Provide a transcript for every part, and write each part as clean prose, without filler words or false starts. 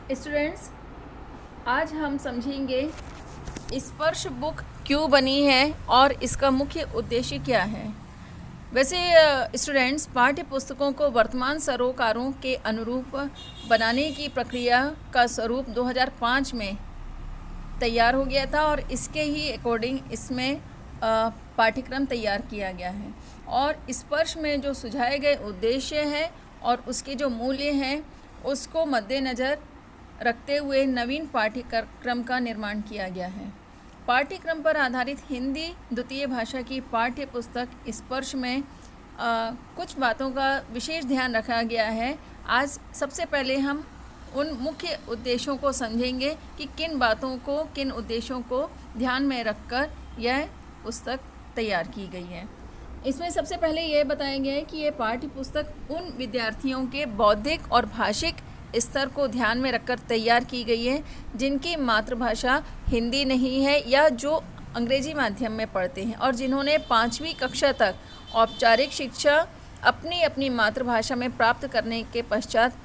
Students, आज हम समझेंगे स्पर्श बुक क्यों बनी है और इसका मुख्य उद्देश्य क्या है। वैसे स्टूडेंट्स, पाठ्य पुस्तकों को वर्तमान सरोकारों के अनुरूप बनाने की प्रक्रिया का स्वरूप 2005 में तैयार हो गया था और इसके ही अकॉर्डिंग इसमें पाठ्यक्रम तैयार किया गया है। और स्पर्श में जो सुझाए गए उद्देश्य हैं और उसके जो मूल्य हैं उसको मद्देनज़र रखते हुए नवीन पाठ्यक्रम का निर्माण किया गया है। पाठ्यक्रम पर आधारित हिंदी द्वितीय भाषा की पाठ्य पुस्तक स्पर्श में कुछ बातों का विशेष ध्यान रखा गया है। आज सबसे पहले हम उन मुख्य उद्देश्यों को समझेंगे कि किन बातों को, किन उद्देश्यों को ध्यान में रखकर यह पुस्तक तैयार की गई है। इसमें सबसे पहले यह बताया गया है कि यह पाठ्य पुस्तक उन विद्यार्थियों के बौद्धिक और भाषिक स्तर को ध्यान में रखकर तैयार की गई है जिनकी मातृभाषा हिंदी नहीं है या जो अंग्रेजी माध्यम में पढ़ते हैं और जिन्होंने 5वीं कक्षा तक औपचारिक शिक्षा अपनी अपनी मातृभाषा में प्राप्त करने के पश्चात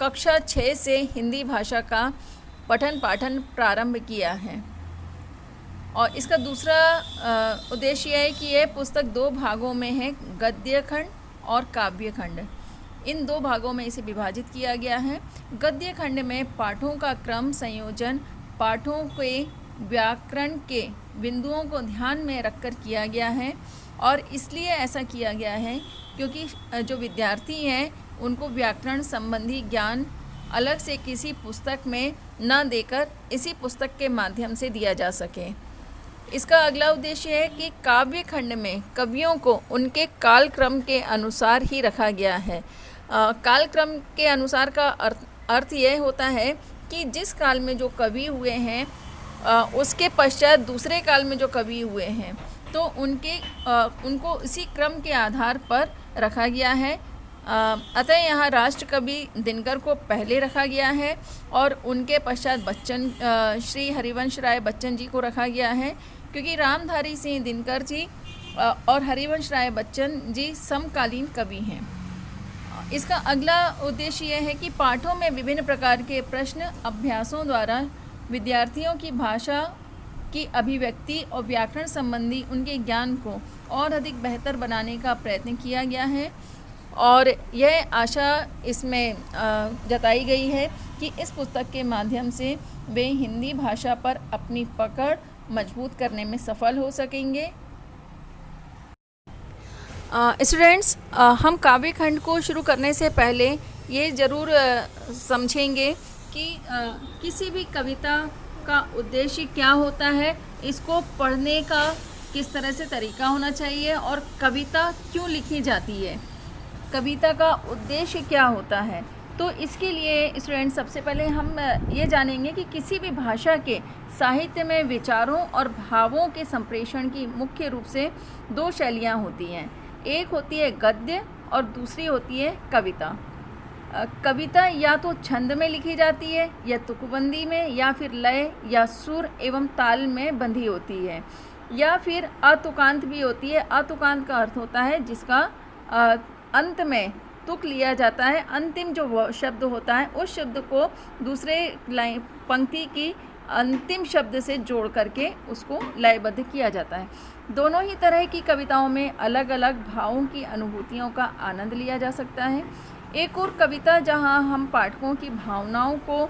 कक्षा 6 से हिंदी भाषा का पठन पाठन प्रारंभ किया है। और इसका दूसरा उद्देश्य है कि यह पुस्तक 2 भागों में है, गद्य खंड और काव्य खंड। इन 2 भागों में इसे विभाजित किया गया है। गद्य खंड में पाठों का क्रम संयोजन पाठों के व्याकरण के बिंदुओं को ध्यान में रखकर किया गया है और इसलिए ऐसा किया गया है क्योंकि जो विद्यार्थी हैं उनको व्याकरण संबंधी ज्ञान अलग से किसी पुस्तक में न देकर इसी पुस्तक के माध्यम से दिया जा सके। इसका अगला उद्देश्य है कि काव्य खंड में कवियों को उनके कालक्रम के अनुसार ही रखा गया है। कालक्रम के अनुसार का अर्थ यह होता है कि जिस काल में जो कवि हुए हैं उसके पश्चात दूसरे काल में जो कवि हुए हैं तो उनको इसी क्रम के आधार पर रखा गया है। अतः यहाँ राष्ट्र कवि दिनकर को पहले रखा गया है और उनके पश्चात श्री हरिवंश राय बच्चन जी को रखा गया है क्योंकि रामधारी सिंह दिनकर जी और हरिवंश राय बच्चन जी समकालीन कवि हैं। इसका अगला उद्देश्य यह है कि पाठों में विभिन्न प्रकार के प्रश्न अभ्यासों द्वारा विद्यार्थियों की भाषा की अभिव्यक्ति और व्याकरण संबंधी उनके ज्ञान को और अधिक बेहतर बनाने का प्रयत्न किया गया है। और यह आशा इसमें जताई गई है कि इस पुस्तक के माध्यम से वे हिंदी भाषा पर अपनी पकड़ मजबूत करने में सफल हो सकेंगे। स्टूडेंट्स, हम काव्य खंड को शुरू करने से पहले ये ज़रूर समझेंगे कि किसी भी कविता का उद्देश्य क्या होता है, इसको पढ़ने का किस तरह से तरीका होना चाहिए और कविता क्यों लिखी जाती है, कविता का उद्देश्य क्या होता है। तो इसके लिए स्टूडेंट सबसे पहले हम ये जानेंगे कि किसी भी भाषा के साहित्य में विचारों और भावों के संप्रेषण की मुख्य रूप से 2 शैलियाँ होती हैं। एक होती है गद्य और दूसरी होती है कविता। कविता या तो छंद में लिखी जाती है या तुकबंदी में या फिर लय या सुर एवं ताल में बंधी होती है या फिर अतुकांत भी होती है। अतुकांत का अर्थ होता है जिसका अंत में तुक लिया जाता है, अंतिम जो शब्द होता है उस शब्द को दूसरे लाइन पंक्ति की अंतिम शब्द से जोड़ करके उसको लयबद्ध किया जाता है। दोनों ही तरह की कविताओं में अलग अलग भावों की अनुभूतियों का आनंद लिया जा सकता है। एक और कविता जहां हम पाठकों की भावनाओं को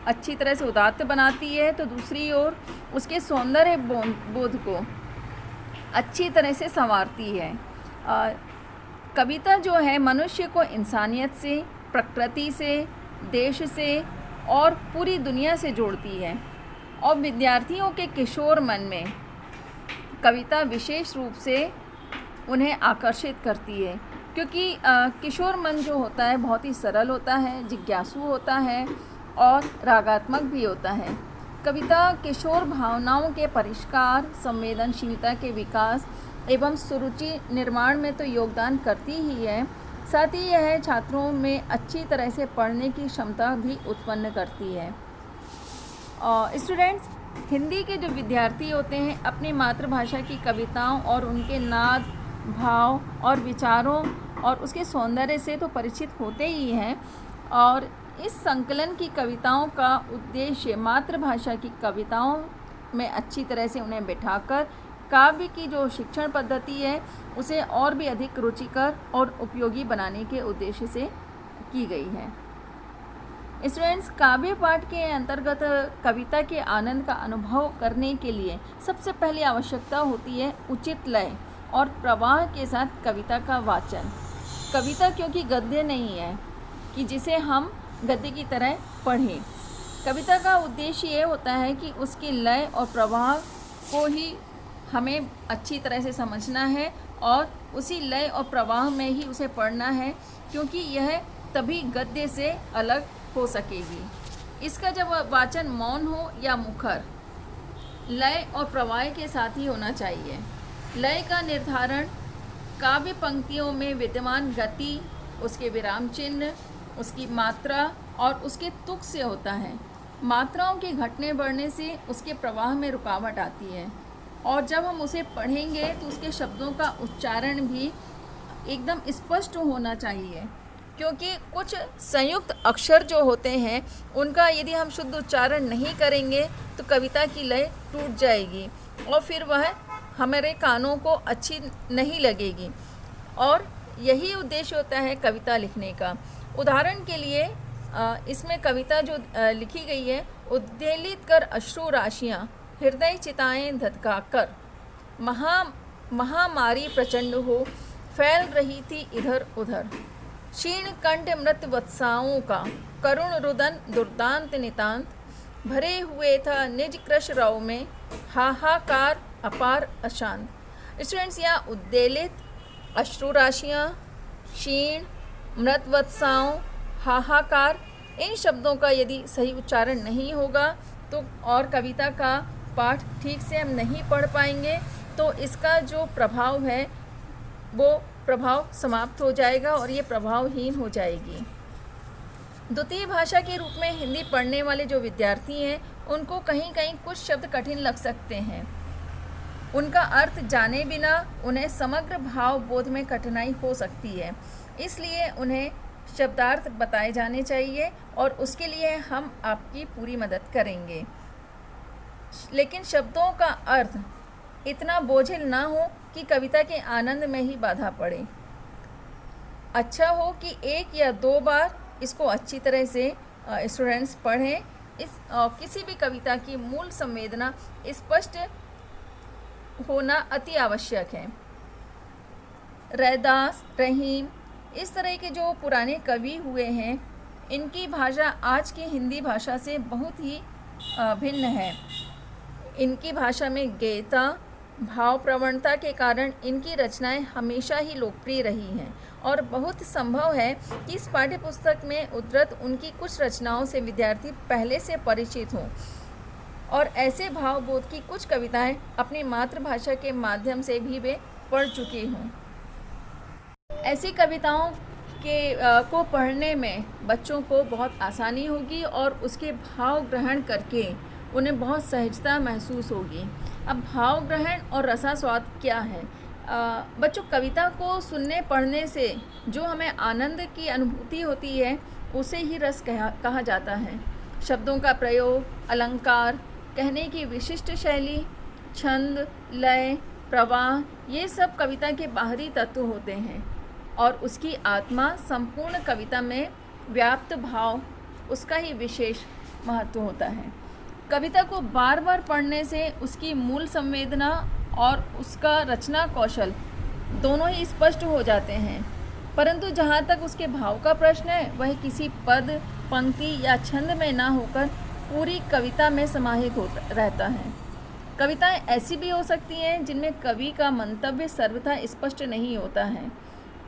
अच्छी तरह से उदात्त बनाती है तो दूसरी ओर उसके सौंदर्य बोध को अच्छी तरह से संवारती है। कविता जो है मनुष्य को इंसानियत से, प्रकृति से, देश से और पूरी दुनिया से जोड़ती है और विद्यार्थियों के किशोर मन में कविता विशेष रूप से उन्हें आकर्षित करती है क्योंकि किशोर मन जो होता है बहुत ही सरल होता है, जिज्ञासु होता है और रागात्मक भी होता है। कविता किशोर भावनाओं के परिष्कार, संवेदनशीलता के विकास एवं सुरुचि निर्माण में तो योगदान करती ही है, साथ ही यह छात्रों में अच्छी तरह से पढ़ने की क्षमता भी उत्पन्न करती है। और स्टूडेंट्स, हिंदी के जो विद्यार्थी होते हैं अपनी मातृभाषा की कविताओं और उनके नाद, भाव और विचारों और उसके सौंदर्य से तो परिचित होते ही हैं और इस संकलन की कविताओं का उद्देश्य मातृभाषा की कविताओं में अच्छी तरह से उन्हें बिठाकर काव्य की जो शिक्षण पद्धति है उसे और भी अधिक रुचिकर और उपयोगी बनाने के उद्देश्य से की गई है। स्टूडेंट्स, काव्य पाठ के अंतर्गत कविता के आनंद का अनुभव करने के लिए सबसे पहली आवश्यकता होती है उचित लय और प्रवाह के साथ कविता का वाचन। कविता क्योंकि गद्य नहीं है कि जिसे हम गद्य की तरह पढ़ें। कविता का उद्देश्य ये होता है कि उसकी लय और प्रवाह को ही हमें अच्छी तरह से समझना है और उसी लय और प्रवाह में ही उसे पढ़ना है, क्योंकि यह तभी गद्य से अलग हो सकेगी। इसका जब वाचन मौन हो या मुखर, लय और प्रवाह के साथ ही होना चाहिए। लय का निर्धारण काव्य पंक्तियों में विद्यमान गति, उसके विराम चिन्ह, उसकी मात्रा और उसके तुक से होता है। मात्राओं के घटने बढ़ने से उसके प्रवाह में रुकावट आती है और जब हम उसे पढ़ेंगे तो उसके शब्दों का उच्चारण भी एकदम स्पष्ट होना चाहिए, क्योंकि कुछ संयुक्त अक्षर जो होते हैं उनका यदि हम शुद्ध उच्चारण नहीं करेंगे तो कविता की लय टूट जाएगी और फिर वह हमारे कानों को अच्छी नहीं लगेगी। और यही उद्देश्य होता है कविता लिखने का। उदाहरण के लिए इसमें कविता जो लिखी गई है, उद्वेलित कर अश्रु राशियाँ हृदय चिताएं धधकाकर, महामारी प्रचंड हो फैल रही थी इधर उधर, क्षीण कंठ मृत वत्साओं का करुण रुदन दुर्दांत नितांत, भरे हुए था निज कृश रव में हाहाकार अपार अशांत। स्टूडेंट्स, यहाँ उद्वेलित, अश्रु राशियाँ, क्षीण, मृत वत्साओं, हाहाकार, इन शब्दों का यदि सही उच्चारण नहीं होगा तो और कविता का पाठ ठीक से हम नहीं पढ़ पाएंगे तो इसका जो प्रभाव है वो प्रभाव समाप्त हो जाएगा और ये प्रभावहीन हो जाएगी। द्वितीय भाषा के रूप में हिंदी पढ़ने वाले जो विद्यार्थी हैं उनको कहीं कहीं कुछ शब्द कठिन लग सकते हैं। उनका अर्थ जाने बिना उन्हें समग्र भाव बोध में कठिनाई हो सकती है, इसलिए उन्हें शब्दार्थ बताए जाने चाहिए और उसके लिए हम आपकी पूरी मदद करेंगे। लेकिन शब्दों का अर्थ इतना बोझिल ना हो कि कविता के आनंद में ही बाधा पड़े। अच्छा हो कि एक या दो बार इसको अच्छी तरह से स्टूडेंट्स पढ़ें। किसी भी कविता की मूल संवेदना स्पष्ट होना अति आवश्यक है। रैदास, रहीम, इस तरह के जो पुराने कवि हुए हैं इनकी भाषा आज की हिंदी भाषा से बहुत ही भिन्न है। इनकी भाषा में गेयता, भाव प्रवणता के कारण इनकी रचनाएं हमेशा ही लोकप्रिय रही हैं और बहुत संभव है कि इस पाठ्य पुस्तक में उद्धृत उनकी कुछ रचनाओं से विद्यार्थी पहले से परिचित हों और ऐसे भावबोध की कुछ कविताएं अपनी मातृभाषा के माध्यम से भी वे पढ़ चुके हों। ऐसी कविताओं को पढ़ने में बच्चों को बहुत आसानी होगी और उसके भाव ग्रहण करके उन्हें बहुत सहजता महसूस होगी। अब भाव ग्रहण और रसास्वाद क्या है? बच्चों, कविता को सुनने पढ़ने से जो हमें आनंद की अनुभूति होती है उसे ही रस कहा जाता है। शब्दों का प्रयोग, अलंकार, कहने की विशिष्ट शैली, छंद, लय, प्रवाह, ये सब कविता के बाहरी तत्व होते हैं और उसकी आत्मा संपूर्ण कविता में व्याप्त भाव, उसका ही विशेष महत्व होता है। कविता को बार बार पढ़ने से उसकी मूल संवेदना और उसका रचना कौशल दोनों ही स्पष्ट हो जाते हैं, परंतु जहाँ तक उसके भाव का प्रश्न है वह किसी पद, पंक्ति या छंद में ना होकर पूरी कविता में समाहित हो रहता है। कविताएं ऐसी भी हो सकती हैं जिनमें कवि का मंतव्य सर्वथा स्पष्ट नहीं होता है।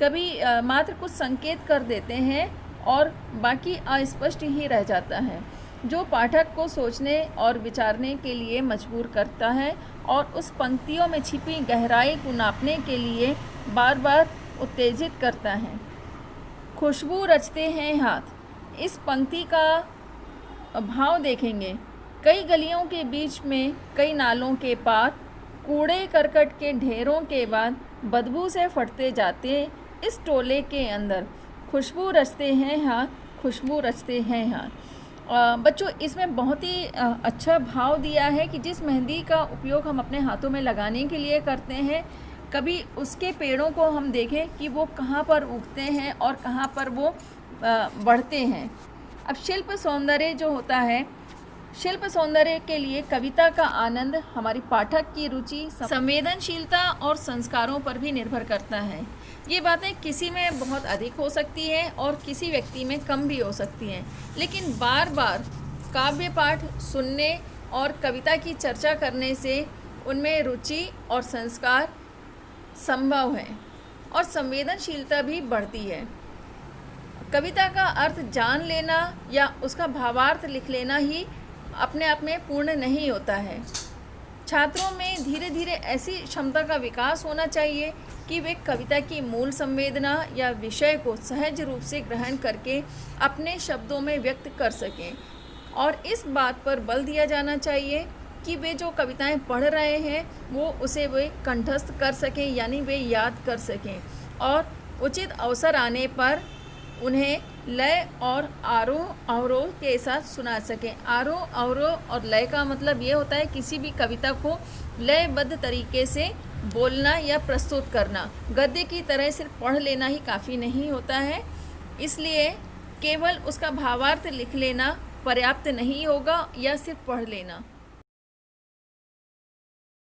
कवि मात्र कुछ संकेत कर देते हैं और बाकी अस्पष्ट ही रह जाता है, जो पाठक को सोचने और विचारने के लिए मजबूर करता है और उस पंक्तियों में छिपी गहराई को नापने के लिए बार बार उत्तेजित करता है। खुशबू रचते हैं हाथ, इस पंक्ति का भाव देखेंगे। कई गलियों के बीच में, कई नालों के पार, कूड़े करकट के ढेरों के बाद बदबू से फटते जाते इस टोले के अंदर, खुशबू रचते हैं हाथ, खुशबू रचते हैं यहाँ। बच्चों, इसमें बहुत ही अच्छा भाव दिया है कि जिस मेहंदी का उपयोग हम अपने हाथों में लगाने के लिए करते हैं, कभी उसके पेड़ों को हम देखें कि वो कहाँ पर उगते हैं और कहाँ पर वो बढ़ते हैं। अब शिल्प सौंदर्य जो होता है, शिल्प सौंदर्य के लिए कविता का आनंद हमारी पाठक की रुचि, संवेदनशीलता और संस्कारों पर भी निर्भर करता है। ये बातें किसी में बहुत अधिक हो सकती हैं और किसी व्यक्ति में कम भी हो सकती हैं, लेकिन बार बार काव्य पाठ सुनने और कविता की चर्चा करने से उनमें रुचि और संस्कार संभव है और संवेदनशीलता भी बढ़ती है। कविता का अर्थ जान लेना या उसका भावार्थ लिख लेना ही अपने आप में पूर्ण नहीं होता है। छात्रों में धीरे धीरे ऐसी क्षमता का विकास होना चाहिए कि वे कविता की मूल संवेदना या विषय को सहज रूप से ग्रहण करके अपने शब्दों में व्यक्त कर सकें, और इस बात पर बल दिया जाना चाहिए कि वे जो कविताएं पढ़ रहे हैं वो उसे वे कंठस्थ कर सकें, यानी वे याद कर सकें और उचित अवसर आने पर उन्हें लय और आरोह अवरोह के साथ सुना सकें। आरोह अवरोह और लय का मतलब ये होता है किसी भी कविता को लयबद्ध तरीके से बोलना या प्रस्तुत करना। गद्य की तरह सिर्फ पढ़ लेना ही काफ़ी नहीं होता है, इसलिए केवल उसका भावार्थ लिख लेना पर्याप्त नहीं होगा या सिर्फ पढ़ लेना।